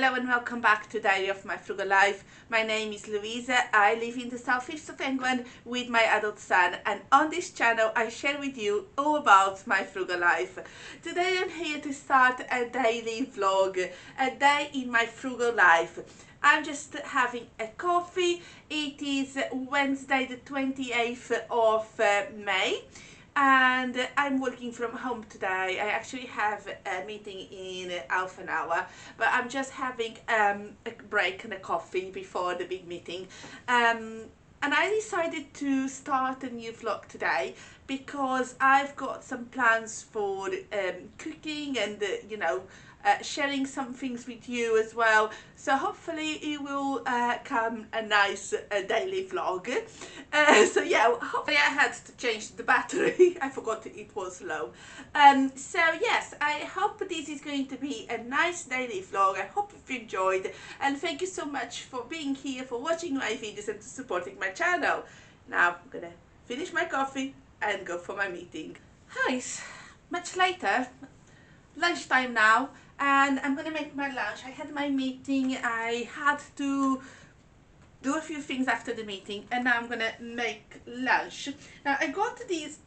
Hello and welcome back to Diary of My Frugal Life. My name is Louisa. I live in the southeast of England with my adult son, and on this channel I share with you all about my frugal life. Today I'm here to start a daily vlog, a day in my frugal life. I'm just having a coffee. It is Wednesday the 28th of May. And I'm working from home today. I actually have a meeting in half an hour, but I'm just having a break and a coffee before the big meeting. And I decided to start a new vlog today because I've got some plans for cooking and sharing some things with you as well. So hopefully it will come a nice daily vlog. So yeah, hopefully I had to change the battery. I forgot it was low. So yes, I hope this is going to be a nice daily vlog. I hope you've enjoyed, and thank you so much for being here, for watching my videos and supporting my channel. Now I'm gonna finish my coffee and go for my meeting. Hi, it's much later, lunchtime now, and I'm gonna make my lunch. I had my meeting, I had to do a few things after the meeting, and now I'm gonna make lunch. Now I got these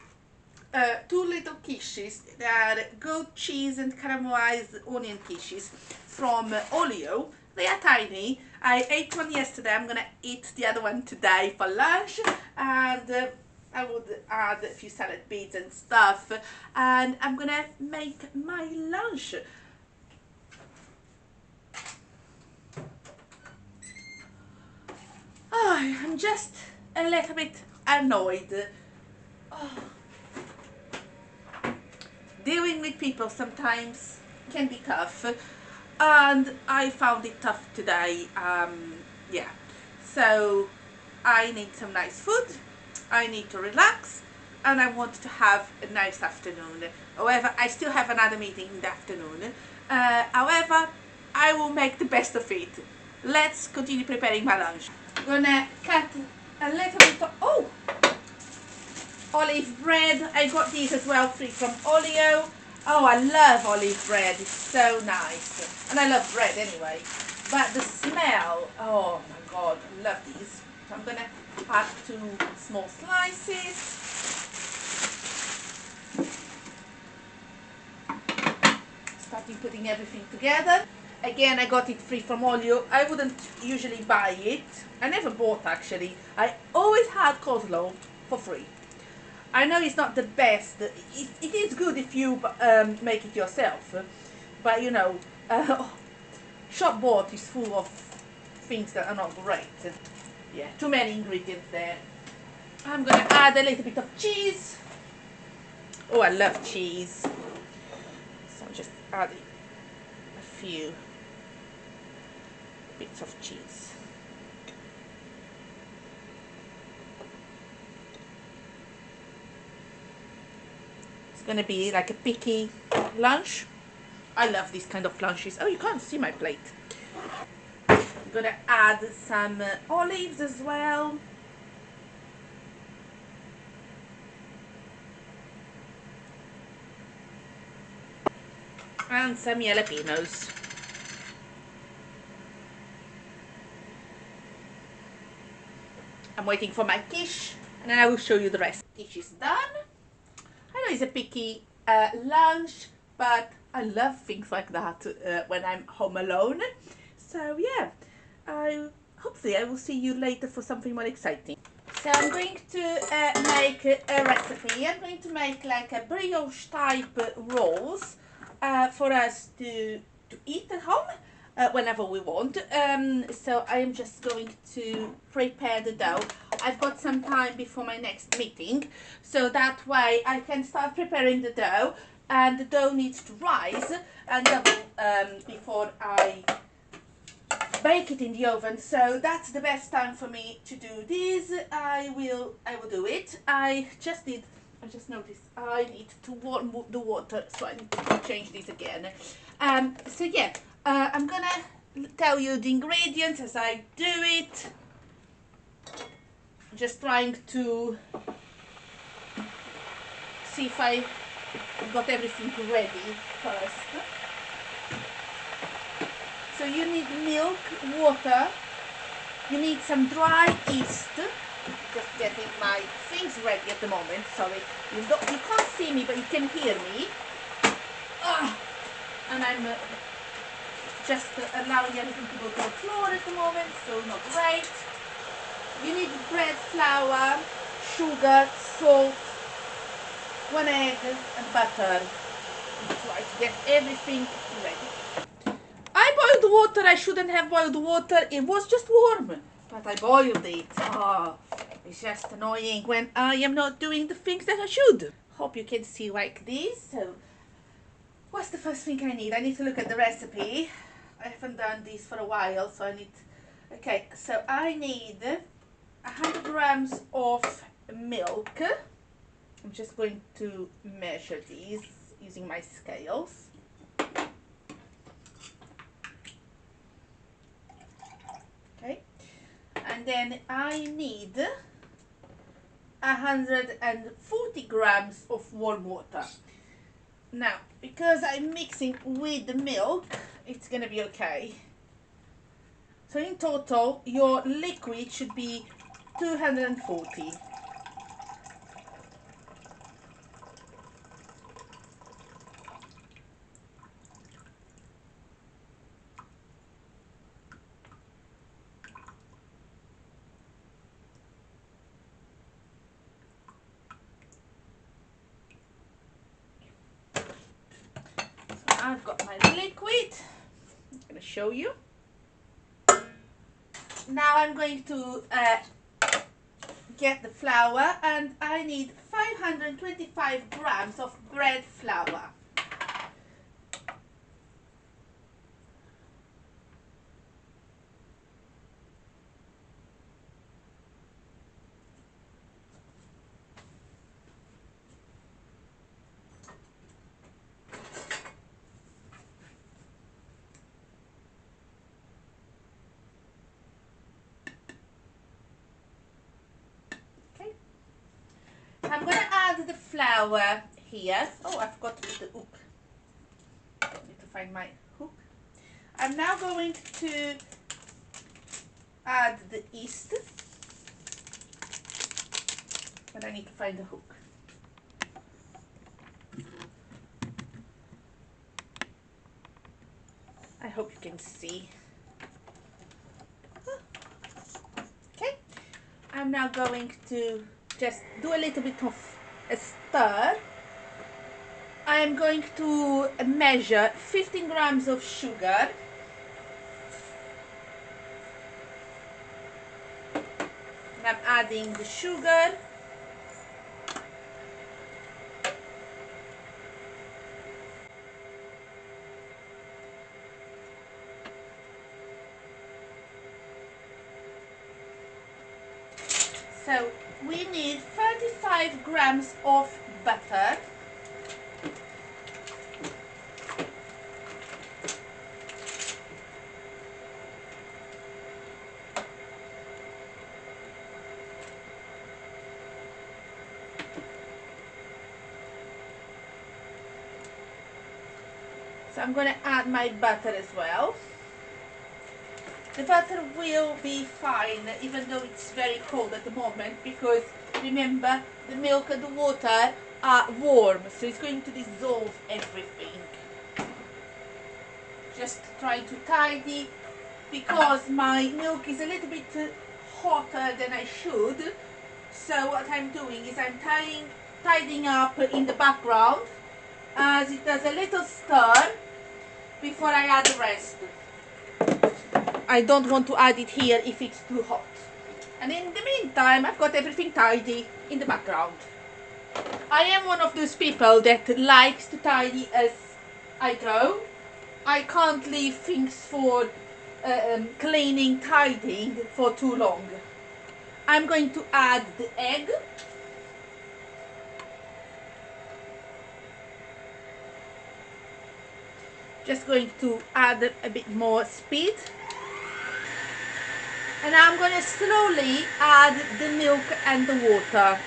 two little quiches. They are goat cheese and caramelized onion quiches from Olio. They are tiny. I ate one yesterday. I'm gonna eat the other one today for lunch, and I would add a few salad bits and stuff, and I'm gonna make my lunch. Oh, I'm just a little bit annoyed. Oh. Dealing with people sometimes can be tough, and I found it tough today. Yeah, so I need some nice food, I need to relax, and I want to have a nice afternoon. However, I still have another meeting in the afternoon. However, I will make the best of it. Let's continue preparing my lunch. I'm gonna cut a little bit of olive bread. I got these as well, free from Olio. Oh, I love olive bread, it's so nice. And I love bread anyway. But the smell, oh my god, I love these. So I'm gonna cut 2 small slices. Starting putting everything together. Again, I got it free from Olio. I wouldn't usually buy it. I never bought actually. I always had coleslaw for free. I know it's not the best. It is good if you make it yourself, but you know, shop bought is full of things that are not great. Yeah, too many ingredients there. I'm gonna add a little bit of cheese. Oh, I love cheese. So I'm just adding a few bits of cheese. It's gonna be like a picky lunch. I love these kind of lunches. Oh, you can't see my plate. I'm gonna add some olives as well. And some jalapenos. I'm waiting for my quiche, and then I will show you the rest. Quiche is done. I know it's a picky lunch, but I love things like that when I'm home alone. So yeah, hopefully I will see you later for something more exciting. So I'm going to make a recipe. I'm going to make like a brioche type rolls for us to eat at home whenever we want. So I am just going to prepare the dough. I've got some time before my next meeting, so that way I can start preparing the dough, and the dough needs to rise and double before I bake it in the oven. So that's the best time for me to do this. I will do it. I just noticed I need to warm the water, so I need to change this again. So yeah, I'm gonna tell you the ingredients as I do it. Just trying to see if I got everything ready first. So you need milk, water, you need some dry yeast. Just getting my things ready at the moment. Sorry, you can't see me, but you can hear me. And I'm just allowing everything to go to the floor at the moment, so not great. You need bread flour, sugar, salt, 1 egg and butter. Try to get everything ready. I boiled water. I shouldn't have boiled water. It was just warm, but I boiled it. Oh, it's just annoying when I am not doing the things that I should. Hope you can see like this. So what's the first thing I need? I need to look at the recipe. I haven't done this for a while, so I need... Okay, so I need 100 grams of milk. I'm just going to measure these using my scales. Okay, and then I need 140 grams of warm water. Now, because I'm mixing with the milk, it's gonna be okay. So in total, your liquid should be 240. I've got my liquid. I'm going to show you. Now I'm going to get the flour, and I need 525 grams of bread flour. I'm going to add the flour here. Oh, I forgot to put the hook. I need to find my hook. I'm now going to add the yeast, but I need to find the hook. I hope you can see. Okay, I'm now going to just do a little bit of a stir. I'm going to measure 15 grams of sugar. And I'm adding the sugar. So we need 35 grams of butter. So I'm going to add my butter as well. The butter will be fine even though it's very cold at the moment, because remember, the milk and the water are warm, so it's going to dissolve everything. Just try to tidy, because my milk is a little bit hotter than I should. So what I'm doing is I'm tidying up in the background as it does a little stir before I add the rest. I don't want to add it here if it's too hot. And in the meantime, I've got everything tidy in the background. I am one of those people that likes to tidy as I go. I can't leave things for cleaning, tidying for too long. I'm going to add the egg. Just going to add a bit more speed. And I'm going to slowly add the milk and the water.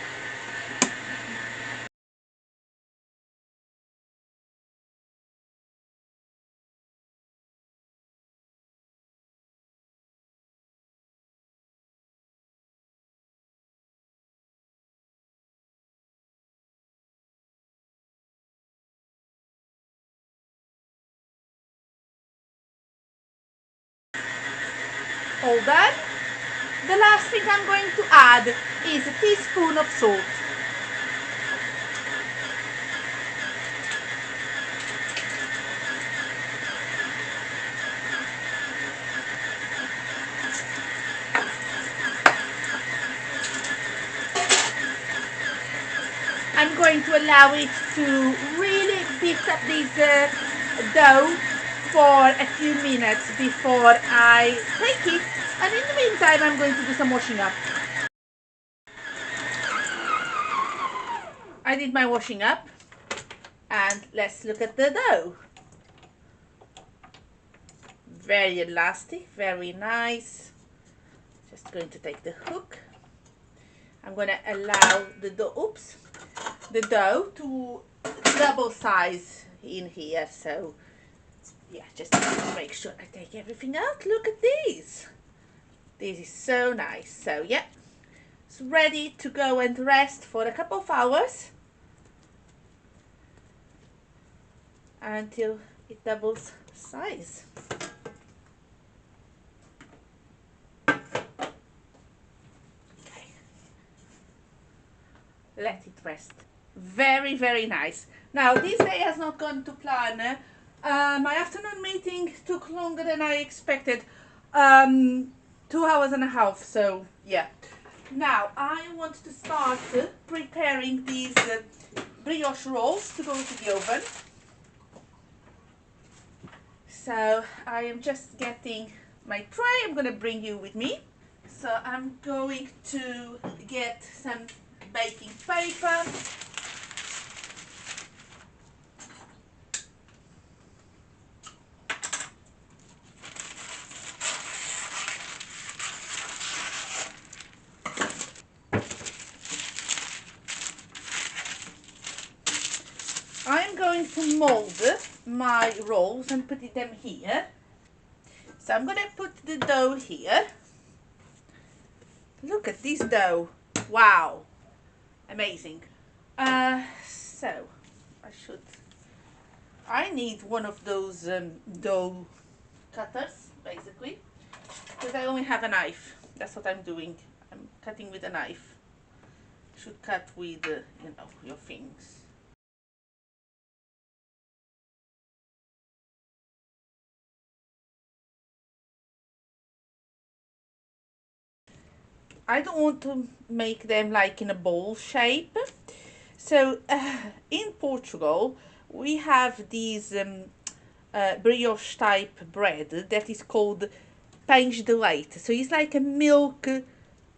All done. The last thing I'm going to add is a teaspoon of salt. I'm going to allow it to really beat up this dough for a few minutes before I take it, and in the meantime I'm going to do some washing up. I did my washing up, and let's look at the dough. Very elastic, very nice. Just going to take the hook. I'm going to allow the dough to double size in here. So yeah, just make sure I take everything out. Look at these. This is so nice. So yeah, it's ready to go and rest for a couple of hours until it doubles size. Let it rest. Very, very nice. Now this day has not gone to plan. My afternoon meeting took longer than I expected. 2 hours and a half. So yeah. Now I want to start preparing these brioche rolls to go to the oven. So I am just getting my tray. I'm going to bring you with me. So I'm going to get some baking paper. I'm going to mold my rolls and put them here. So I'm going to put the dough here. Look at this dough. Wow. Amazing. So I need one of those dough cutters, basically, because I only have a knife. That's what I'm doing. I'm cutting with a knife. You should cut with, your things. I don't want to make them like in a bowl shape. So in Portugal we have these brioche type bread that is called Pães de leite. So it's like a milk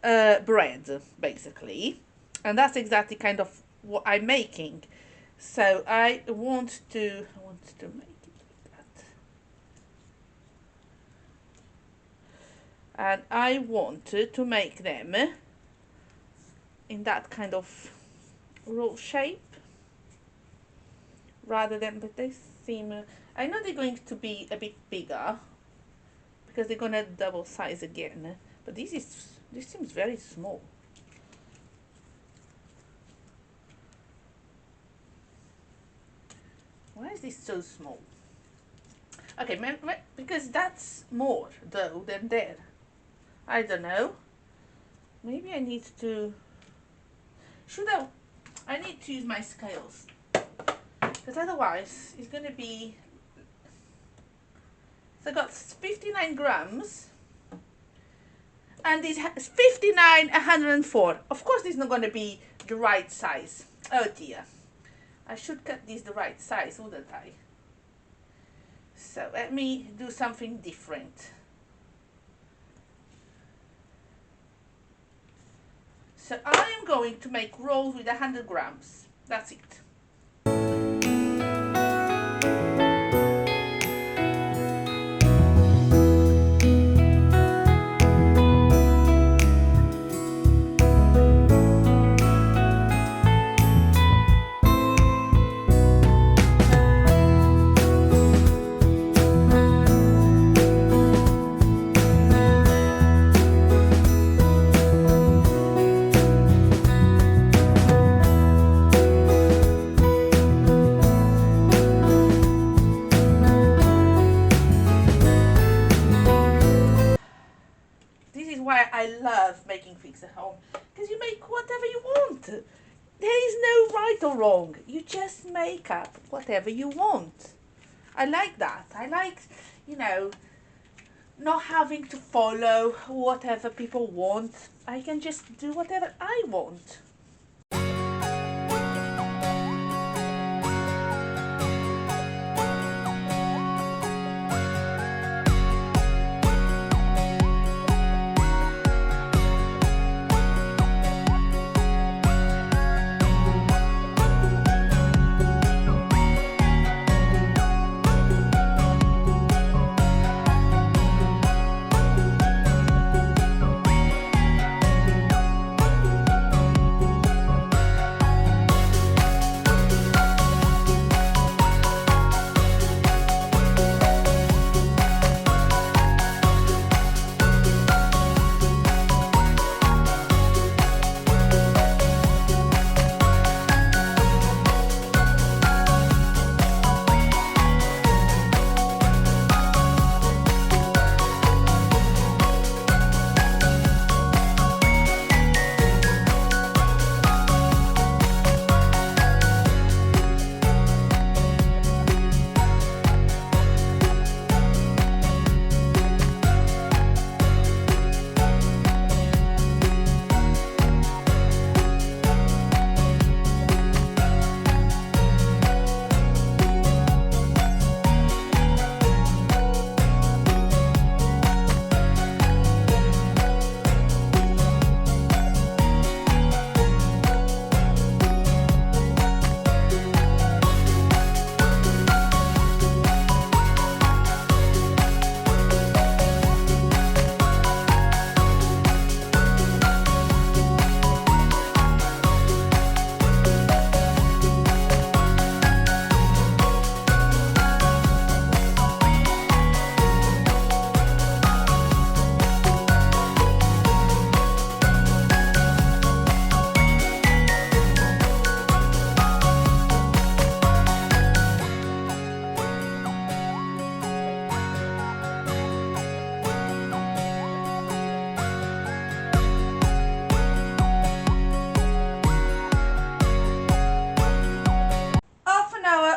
bread basically, and that's exactly kind of what I'm making. So I want to make and I wanted to make them in that kind of roll shape rather than, but they seem, I know they're going to be a bit bigger because they're gonna double size again, but this seems very small. Why is this so small? Okay, because that's more dough than there. I don't know. Maybe I need to. I need to use my scales, because otherwise it's gonna be. So I got 59 grams, and this has 59, 104. Of course, this is not gonna be the right size. Oh dear, I should cut this the right size, wouldn't I? So let me do something different. So I am going to make rolls with 100 grams. That's it. so wrong. You just make up whatever you want. I like that. I like, you know, not having to follow whatever people want. I can just do whatever I want.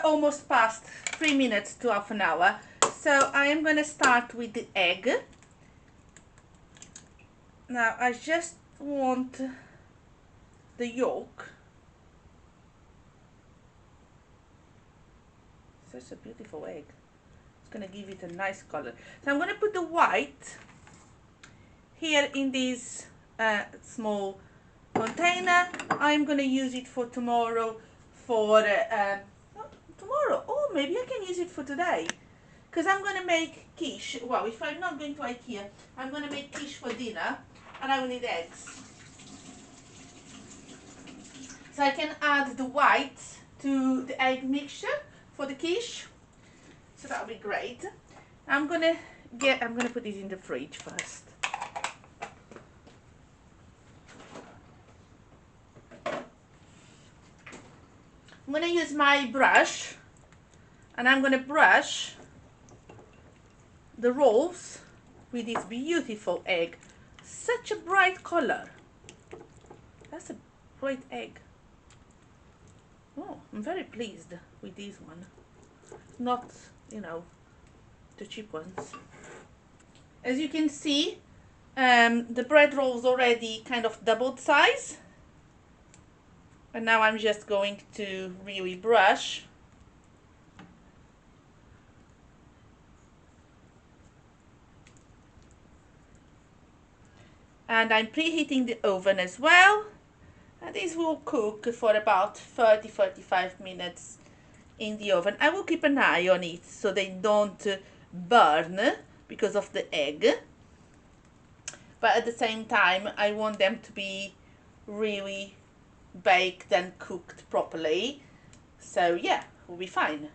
Almost past 3 minutes to half an hour, so I am going to start with the egg. Now I just want the yolk. Such a beautiful egg. It's going to give it a nice color. So I'm going to put the white here in this small container. I'm going to use it for tomorrow for tomorrow. Oh, maybe I can use it for today, because I'm going to make quiche. Well, if I'm not going to IKEA, I'm going to make quiche for dinner, and I will need eggs. So I can add the white to the egg mixture for the quiche. So that'll be great. I'm going to put this in the fridge first. I'm going to use my brush, and I'm going to brush the rolls with this beautiful egg. Such a bright color. That's a great egg. Oh, I'm very pleased with this one. Not, you know, the cheap ones. As you can see, the bread rolls already kind of doubled size. And now I'm just going to really brush. And I'm preheating the oven as well. And this will cook for about 30-35 minutes in the oven. I will keep an eye on it so they don't burn because of the egg. But at the same time, I want them to be really baked and cooked properly, so yeah, we'll be fine.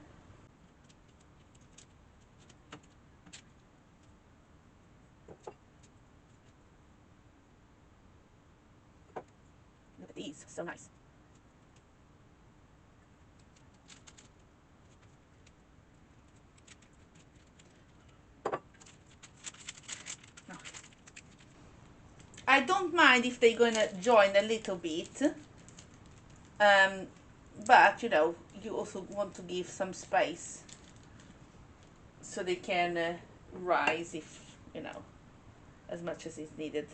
Look at these, so nice. I don't mind if they're gonna join a little bit. but you know, you also want to give some space so they can rise, if you know, as much as is needed.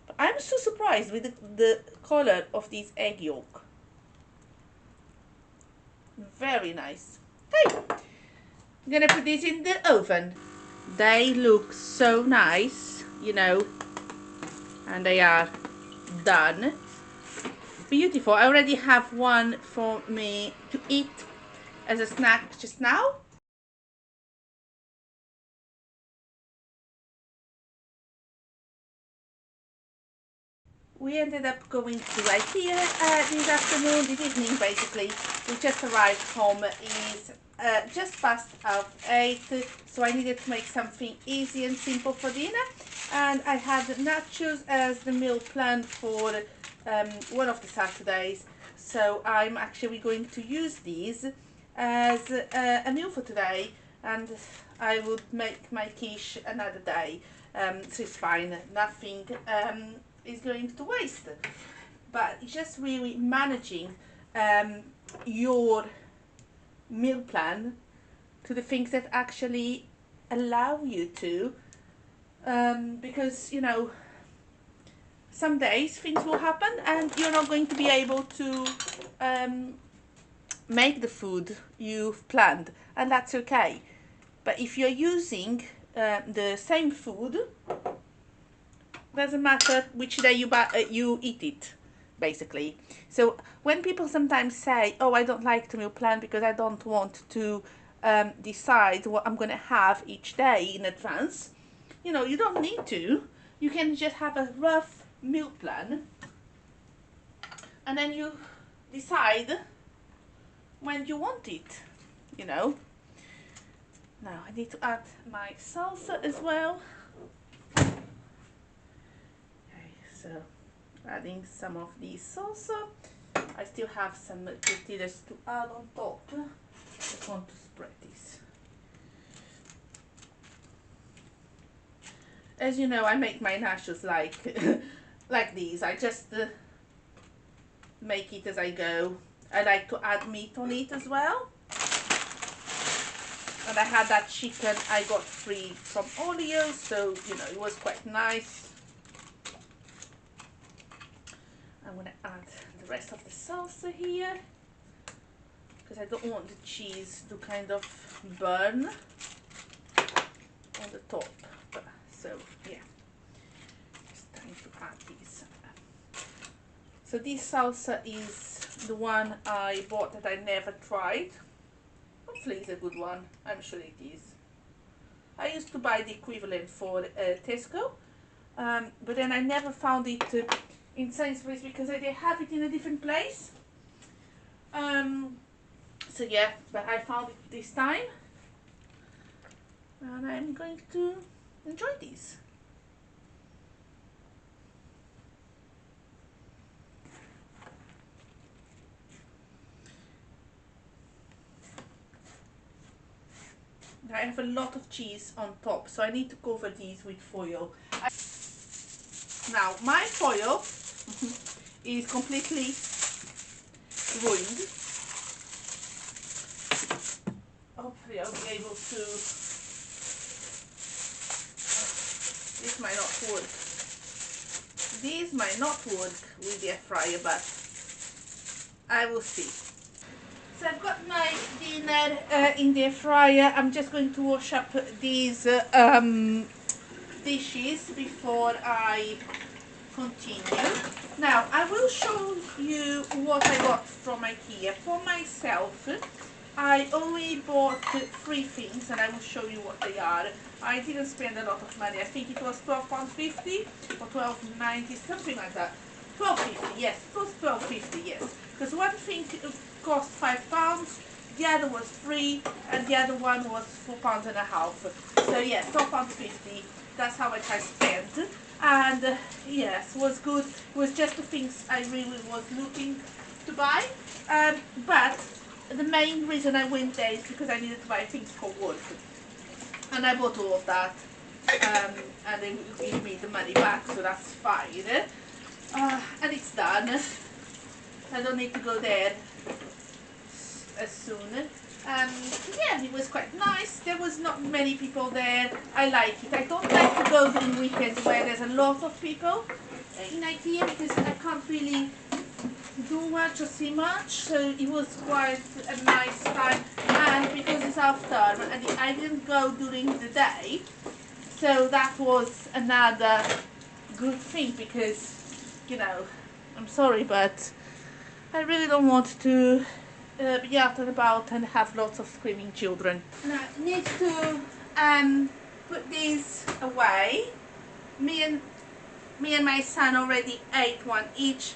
But I'm so surprised with the color of this egg yolk. Very nice. Hey, I'm gonna put these in the oven. They look so nice, you know, and they are done. Beautiful. I already have one for me to eat as a snack just now. We ended up going to IKEA this afternoon, this evening basically. We just arrived home. It's just past 8, so I needed to make something easy and simple for dinner. And I had nachos as the meal plan for one of the Saturdays. So I'm actually going to use these as a meal for today, and I would make my quiche another day. So it's fine, nothing is going to waste. But it's just really managing your meal plan to the things that actually allow you to, because you know, some days things will happen and you're not going to be able to make the food you've planned, and that's okay. But if you're using the same food, doesn't matter which day you eat it, basically. So when people sometimes say, oh, I don't like to meal plan because I don't want to decide what I'm going to have each day in advance, you know, you don't need to. You can just have a rough meal plan and then you decide when you want it, you know. Now I need to add my salsa as well. Okay, so adding some of the salsa. I still have some tortillas to add on top. Just want to spread this. As you know, I make my nachos like like these. I just make it as I go. I like to add meat on it as well. And I had that chicken I got free from Olio, so you know, it was quite nice. I'm gonna add the rest of the salsa here because I don't want the cheese to kind of burn on the top. So yeah, just time to add these. So this salsa is the one I bought that I never tried. Hopefully it's a good one. I'm sure it is. I used to buy the equivalent for Tesco, but then I never found it in Sainsbury's because they have it in a different place. So yeah, but I found it this time, and I'm going to enjoy this. I have a lot of cheese on top, so I need to cover these with foil. Now my foil is completely ruined. Hopefully I'll be able to. This might not work. These might not work with the air fryer, but I will see. So I've got my dinner in the air fryer. I'm just going to wash up these dishes before I continue. Now I will show you what I got from IKEA. For myself, I only bought 3 things and I will show you what they are. I didn't spend a lot of money. I think it was £12.50 or £12.90, something like that. £12.50, yes, it was £12.50, yes. Because one thing cost £5, the other was free, and the other one was £4.50. So yeah, £12.50, that's how much I spent. And yes, was good. It was just the things I really was looking to buy. But the main reason I went there is because I needed to buy things for work. And I bought all of that. And they will give me the money back, so that's fine. And it's done. I don't need to go there soon. Yeah, it was quite nice. There was not many people there. I like it. I don't like to go during weekends where there's a lot of people in IKEA because I can't really do much or see much. So it was quite a nice time, and because it's half term and I didn't go during the day, so that was another good thing because, you know, I'm sorry, but I really don't want to be out and about and have lots of screaming children. Now, I need to put these away. Me and my son already ate one each.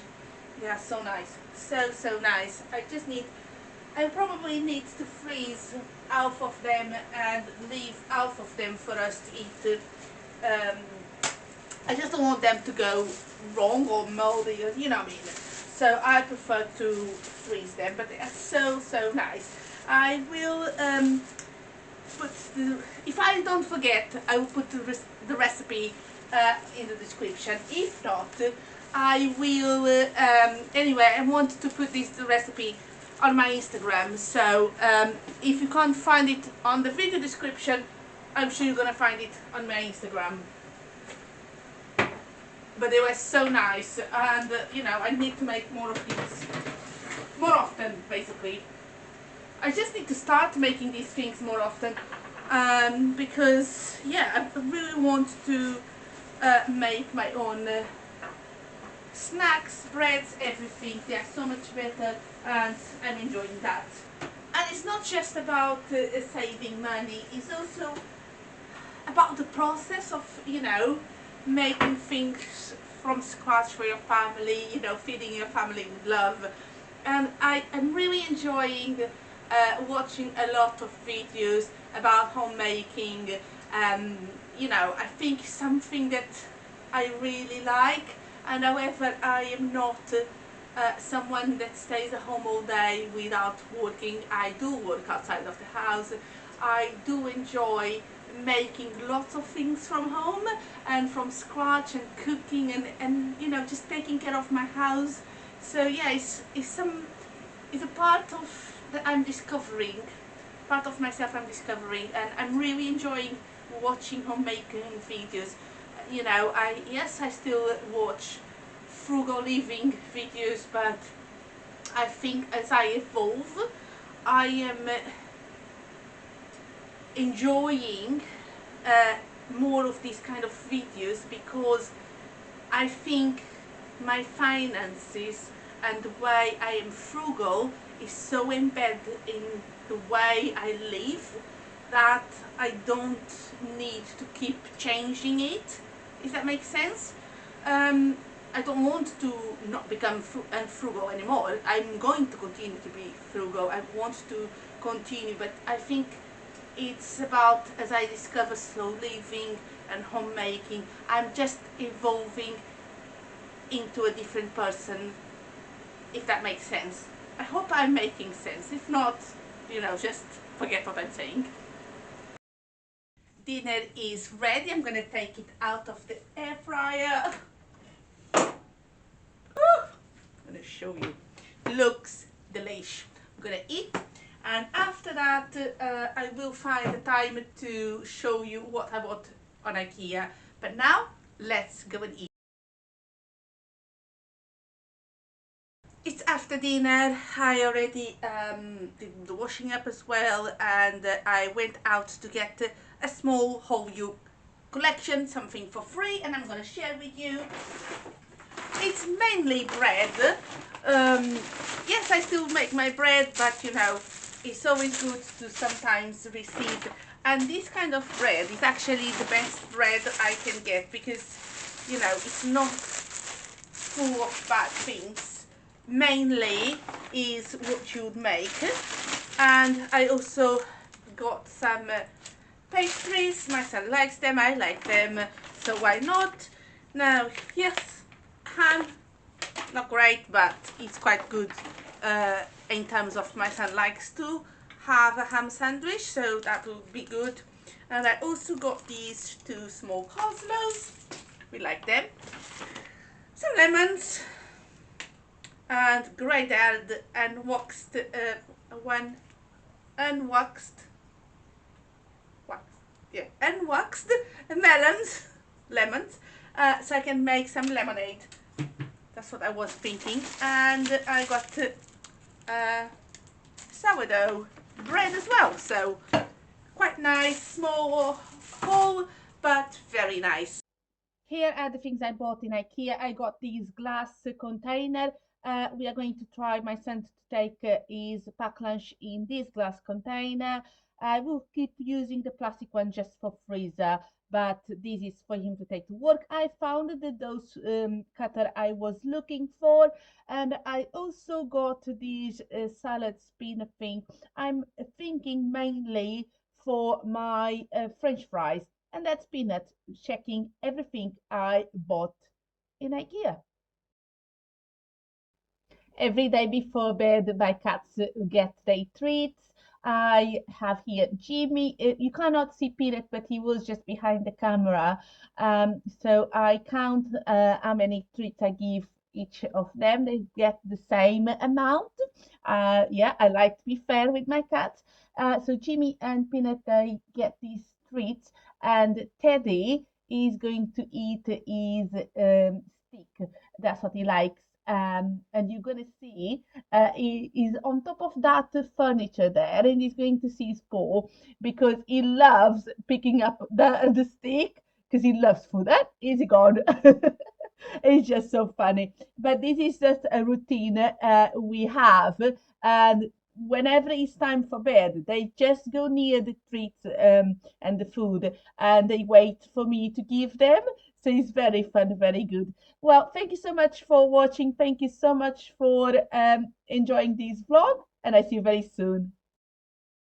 They are so nice, so nice. I probably need to freeze half of them and leave half of them for us to eat. I just don't want them to go wrong or moldy, or, you know what I mean. So I prefer to freeze them, but they are so nice. I will put if I don't forget, I will put the recipe in the description. If not, I will anyway. I want to put the recipe on my Instagram, so if you can't find it on the video description, I'm sure you're gonna find it on my Instagram. But they were so nice, and you know, I need to make more of these more often. Basically, I just need to start making these things more often, because yeah, I really want to make my own snacks, breads, everything. They are so much better, and I'm enjoying that. And it's not just about saving money, it's also about the process of, you know, making things from scratch for your family, you know, feeding your family with love. And I am really enjoying watching a lot of videos about homemaking. You know, I think it's something that I really like, and however I am not someone that stays at home all day without working. I do work outside of the house. I do enjoy making lots of things from home and from scratch, and cooking, and you know, just taking care of my house. So yeah, it's a part of that I'm discovering, part of myself I'm discovering, and I'm really enjoying watching homemaking videos. You know, I still watch frugal living videos, but I think as I evolve, I am enjoying more of these kind of videos, because I think my finances and the way I am frugal is so embedded in the way I live that I don't need to keep changing it, if that makes sense. I don't want to not become frugal anymore. I'm going to continue to be frugal. I want to continue, but I think it's about, as I discover slow living and homemaking, I'm just evolving into a different person, if that makes sense. I hope I'm making sense. If not, you know, just forget what I'm saying. Dinner is ready. I'm gonna take it out of the air fryer. I'm gonna show you. Looks delish. I'm gonna eat, and after that I will find the time to show you what I bought on IKEA. But now let's go and eat. It's after dinner. I already did the washing up as well, and I went out to get a small whole you collection, something for free, and I'm gonna share with you. It's mainly bread. Yes, I still make my bread, but you know, it's always good to sometimes receive. And this kind of bread is actually the best bread I can get, because you know, it's not full of bad things. Mainly is what you would make. And I also got some pastries. My son likes them, I like them, so why not? Now, yes, ham, not great, but it's quite good in terms of my son likes to have a ham sandwich, so that will be good. And I also got these two small cosmos, we like them, some lemons, and grated and waxed one unwaxed, unwaxed lemons, so I can make some lemonade. That's what I was thinking. And I got sourdough bread as well, so quite nice, small hole, but very nice. Here are the things I bought in IKEA. I got these glass container. We are going to try, my son to take his pack lunch in this glass container. I will keep using the plastic one just for freezer, but this is for him to take to work. I found the those cutter I was looking for, and I also got this salad spin thing. I'm thinking mainly for my French fries, and that's peanut, checking everything I bought in IKEA. Every day before bed, my cats get their treats. I have here Jimmy. You cannot see Peanut, but he was just behind the camera. So I count how many treats I give each of them. They get the same amount. Yeah, I like to be fair with my cats. So Jimmy and Peanut, they get these treats, and Teddy is going to eat his stick. That's what he likes. And you're going to see he is on top of that furniture there, and he's going to see his paw because he loves picking up the stick because he loves food. And is he gone? It's just so funny. But this is just a routine we have, and whenever it's time for bed, they just go near the treats and the food, and they wait for me to give them. So it's very fun, very good. Well, thank you so much for watching. Thank you so much for enjoying this vlog, and I see you very soon.